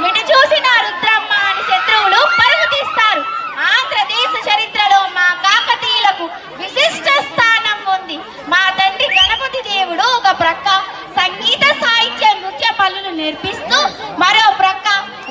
ఎటు చూసిన రుద్రమ్మ అని శత్రువులు పరుగు తీస్తారు. ఆంధ్రదేశ చరిత్రలో మా కాకతీయులకు విశిష్ట స్థానం ఉంది. మా తండ్రి గణపతి దేవుడు ఒక ప్రక్క సంగీత సాహిత్య నృత్య పనులు నేర్పిస్తూ మరో ప్రక్క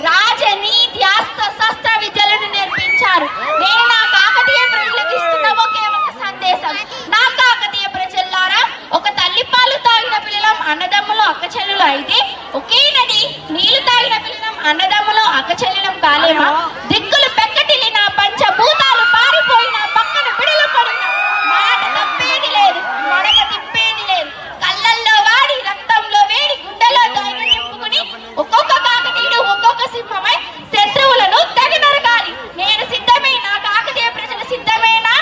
రాజనీతి అస్త్ర శస్త్ర విద్యలను నేర్పించారు. నేను నా కాకతీయ ప్రజలకు ఇస్తున్న ఒకే ఒక సందేశం, నా కాకతీయ ప్రజలారా, ఒక తల్లి పాలు తాగిన పిల్లలం అన్నదమ్ములు అక్కచెల్లెలు అయితే ఒకే నది నీళ్లు తాగిన పిల్లలం అన్నదమ్ములు అక్కచెల్లెలం కాలేమా? దిక్కులు పెక్కటిల్లి నా పంచభూతాలు పారిపోయిన పక్కన బిడలు పడిన మాట తప్పేది లేదు, మడక తిప్పేది లేదు. కళ్ళల్లో వాడి రక్తంలో వేడి గుండెలో ధైర్యం నింపుకుని ఒక్కొక్క కాకతీయుడు ఒక్కొక్క సింహమై శత్రువులను తెగ నరకాలి. నేను సిద్ధమే, నా కాకతీయ ప్రజలు సిద్ధమేనా?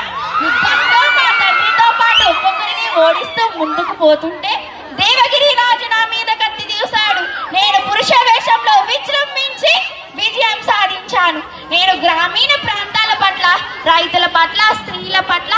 యుద్ధంలో మా తండ్రితో పాటు ఒక్కొక్కరిని ఓడిస్తూ ముందుకు పోతుంటే దేవగిరి రాజు నా మీద కత్తి తీశాడు. నేను పురుష వేషంలో విజృంభించి విజయం సాధించాను. నేను గ్రామీణ ప్రాంతాల పట్ల, రైతుల పట్ల, స్త్రీల పట్ల